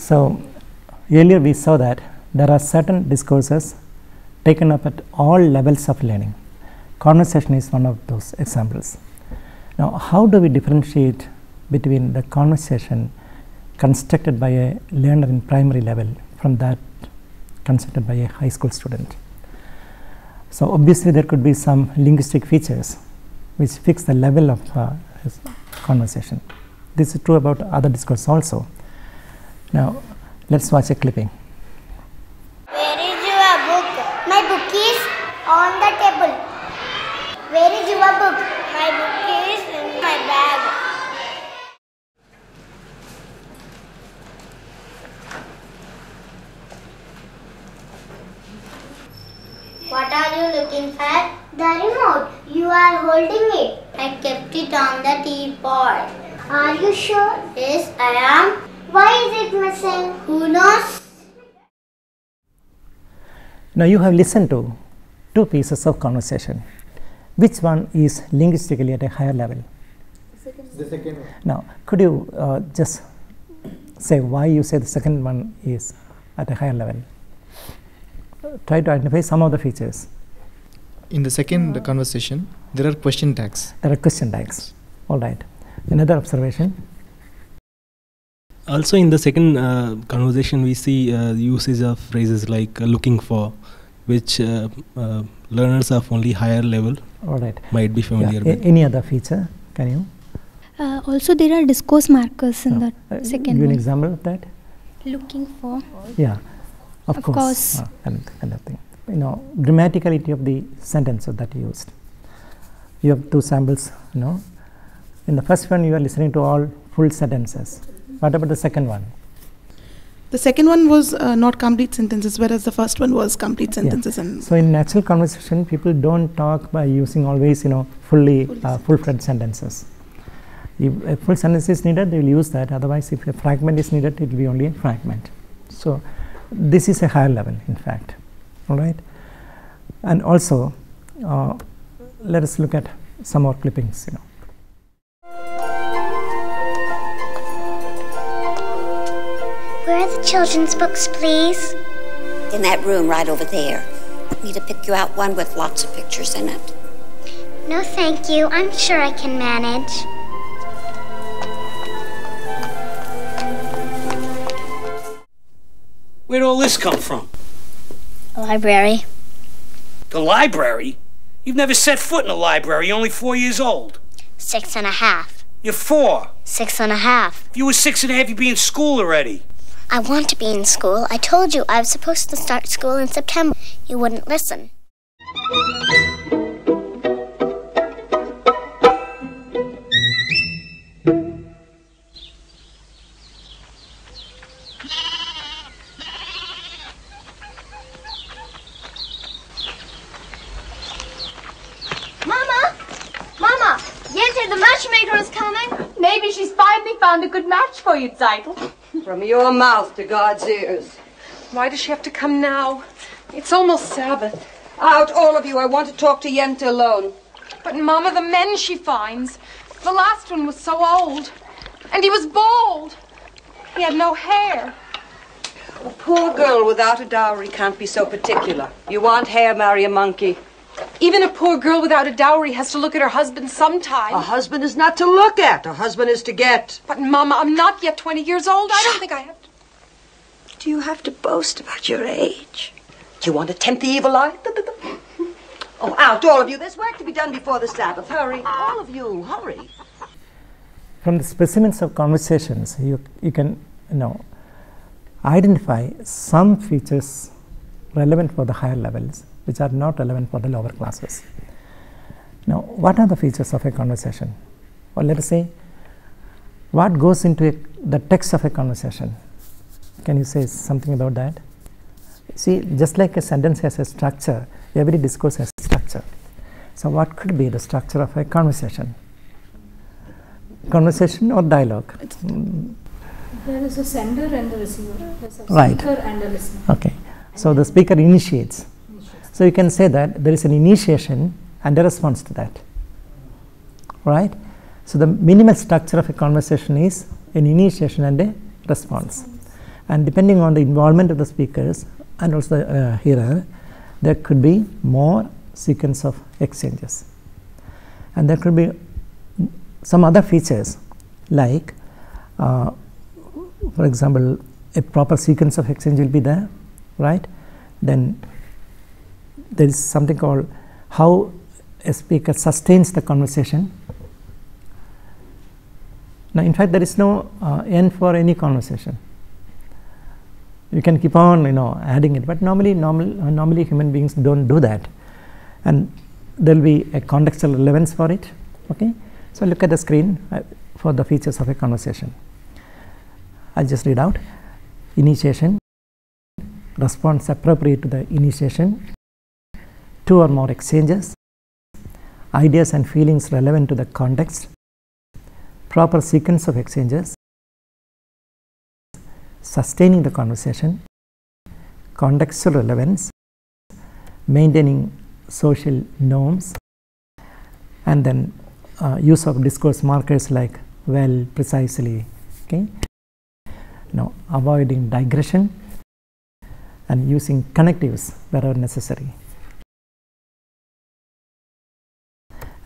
So earlier we saw that there are certain discourses taken up at all levels of learning. Conversation is one of those examples. Now, how do we differentiate between the conversation constructed by a learner in primary level from that constructed by a high school student? So obviously there could be some linguistic features which fix the level of his conversation. This is true about other discourse also. Now let's watch a clipping. Where is your book? My book is on the table. Where is your book? My book is in my bag. What are you looking for? The remote. You are holding it. I kept it on the teapot. Are you sure? Yes, I am. Why is it missing? Who knows? Now you have listened to two pieces of conversation. Which one is linguistically at a higher level? The second one. Now, could you just say why you say the second one is at a higher level? Try to identify some of the features. In the second conversation, there are question tags. There are question tags. All right. Another observation. Also, in the second conversation, we see usage of phrases like looking for, which learners of only higher level might be familiar with. Any other feature? Can you? Also, there are discourse markers in the second give one. an example of that? Looking for. Yeah, of course. Kind of thing. You know, grammaticality of the sentences that you used. You have two samples, you know. In the first one, you are listening to all full sentences. What about the second one? The second one was not complete sentences, whereas the first one was complete sentences. And so in natural conversation, people don't talk by using always, you know, full-fledged sentences. If a full sentence is needed, they will use that. Otherwise, if a fragment is needed, it will be only a fragment. So this is a higher level, in fact. All right. And also, let us look at some more clippings. You know. Where are the children's books, please? In that room right over there. Want me to pick you out one with lots of pictures in it? No, thank you. I'm sure I can manage. Where'd all this come from? The library. The library? You've never set foot in a library. You're only 4 years old. 6.5. You're 4. 6.5. If you were 6.5, you'd be in school already. I want to be in school. I told you I was supposed to start school in September. You wouldn't listen. Mama, Yente, the matchmaker is coming. Maybe she's finally found a good match for you, Zeitel. From your mouth to God's ears. Why does she have to come now? It's almost Sabbath. Out, all of you. I want to talk to Yente alone. But, Mama, the men she finds. The last one was so old. And he was bald. He had no hair. A poor girl without a dowry can't be so particular. You want hair, marry a monkey. Even a poor girl without a dowry has to look at her husband sometime. A husband is not to look at. A husband is to get. But, Mama, I'm not yet 20 years old. I don't think I have to. Do you have to boast about your age? Do you want to tempt the evil eye? Oh, out, all of you. There's work to be done before the Sabbath. Hurry. All of you, hurry. From the specimens of conversations, you can identify some features relevant for the higher levels, which are not relevant for the lower classes. Now, what are the features of a conversation? Or let us say, what goes into the text of a conversation? Can you say something about that? See, just like a sentence has a structure, every discourse has a structure. So what could be the structure of a conversation? Conversation or dialogue? There is a sender and a receiver. There's a Right. speaker and a listener. Okay. So the speaker initiates. So you can say that there is an initiation and a response to that. Right? So the minimal structure of a conversation is an initiation and a response. And depending on the involvement of the speakers and also the hearer, there could be more sequence of exchanges. And there could be some other features like, for example, a proper sequence of exchange will be there, right? Then there is something called how a speaker sustains the conversation. Now, in fact, there is no end for any conversation. You can keep on, adding it, but normally human beings don't do that, and there will be a contextual relevance for it. Okay, so look at the screen for the features of a conversation. I'll just read out: initiation, response appropriate to the initiation, 2 or more exchanges, ideas and feelings relevant to the context, proper sequence of exchanges, sustaining the conversation, contextual relevance, maintaining social norms, and then use of discourse markers like well, precisely, okay. Now, avoiding digression and using connectives wherever necessary,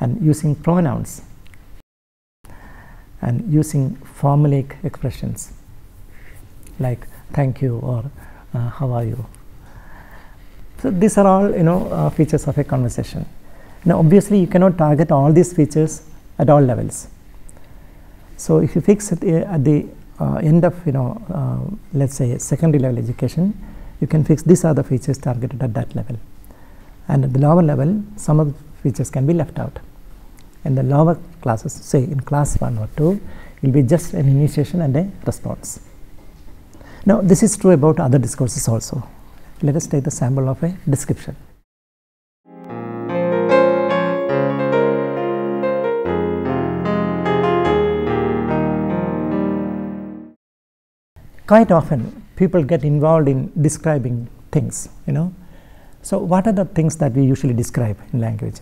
and using pronouns and using formulaic expressions like thank you or how are you. So these are all features of a conversation. Now obviously you cannot target all these features at all levels. So if you fix it at the end of let's say secondary level education, you can fix these are the features targeted at that level, and at the lower level some of the features can be left out. In the lower classes, say in class 1 or 2, it will be just an initiation and a response. Now this is true about other discourses also. Let us take the sample of a description. Quite often people get involved in describing things, So what are the things that we usually describe in language,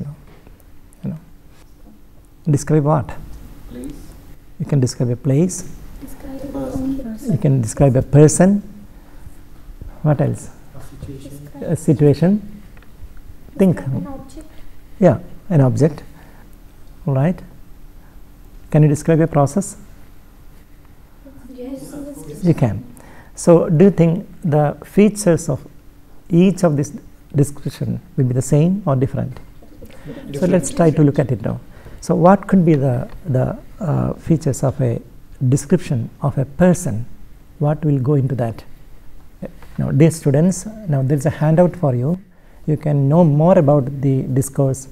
Describe what? Place. You can describe a place. You can describe a person. What else? A situation. Think. An object. Yeah, an object. All right. Can you describe a process? Yes. You can. So, do you think the features of each of this description will be the same or different? So, let's try to look at it now. So, what could be the features of a description of a person? What will go into that? Now, dear students, now there is a handout for you. You can know more about the discourse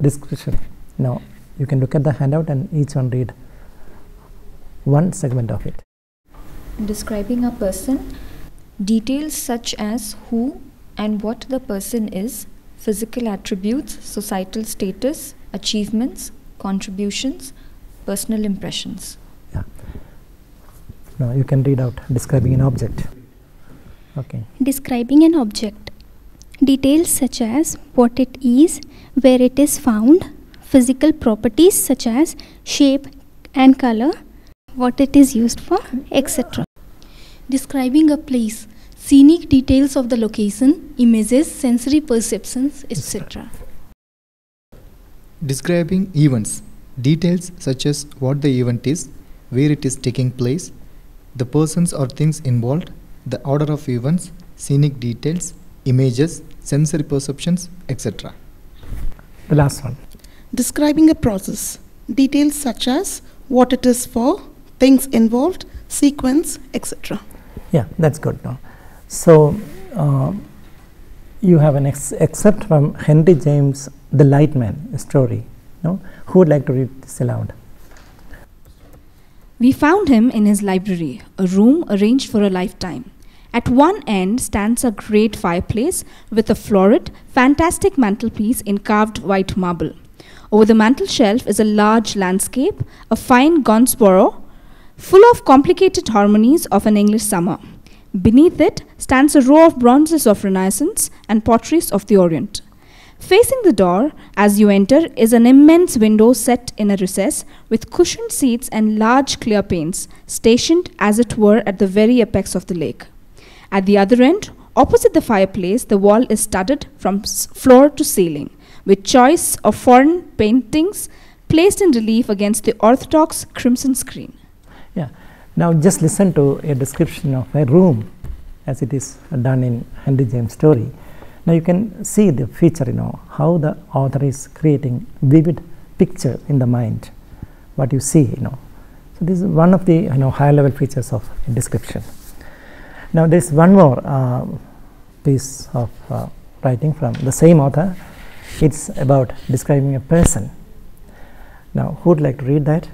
description. Now, you can look at the handout and each one read one segment of it. Describing a person, details such as who and what the person is, physical attributes, societal status, achievements, contributions, personal impressions. Yeah. Now you can read out describing an object. Okay. Describing an object. Details such as what it is, where it is found, physical properties such as shape and color, what it is used for, etc. Describing a place, scenic details of the location, images, sensory perceptions, etc. Describing events, details such as what the event is, where it is taking place, the persons or things involved, the order of events, scenic details, images, sensory perceptions, etc. The last one. Describing a process, details such as what it is for, things involved, sequence, etc. Yeah, that's good now. So, you have an excerpt from Henry James' The Lightman story. No? Who would like to read this aloud? We found him in his library, a room arranged for a lifetime. At one end stands a great fireplace with a florid, fantastic mantelpiece in carved white marble. Over the mantel shelf is a large landscape, a fine Gainsborough, full of complicated harmonies of an English summer. Beneath it stands a row of bronzes of Renaissance and potteries of the Orient. Facing the door, as you enter, is an immense window set in a recess with cushioned seats and large clear panes, stationed as it were at the very apex of the lake. At the other end, opposite the fireplace, the wall is studded from floor to ceiling, with choice of foreign paintings placed in relief against the orthodox crimson screen. Yeah. Now just listen to a description of a room as it is done in Henry James' story. Now you can see the feature, how the author is creating vivid picture in the mind, what you see, So this is one of the higher level features of description. Now there is one more piece of writing from the same author. It's about describing a person. Now who would like to read that?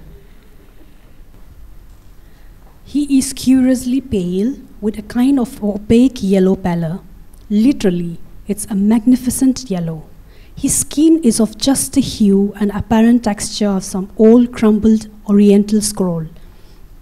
He is curiously pale with a kind of opaque yellow pallor. Literally, it's a magnificent yellow. His skin is of just the hue and apparent texture of some old crumbled oriental scroll.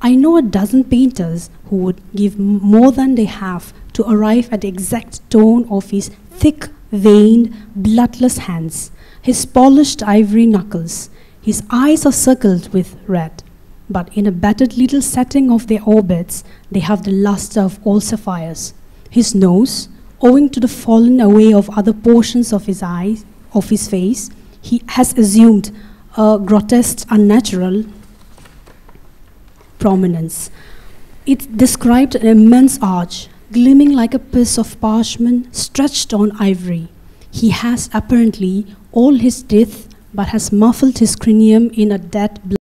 I know a dozen painters who would give more than they have to arrive at the exact tone of his thick, veined, bloodless hands, his polished ivory knuckles. His eyes are circled with red, but in a battered little setting of their orbits, they have the luster of old sapphires. His nose, owing to the fallen away of other portions of his eyes, of his face, he has assumed a grotesque, unnatural prominence. It described an immense arch, gleaming like a piece of parchment stretched on ivory. He has apparently all his teeth, but has muffled his cranium in a dead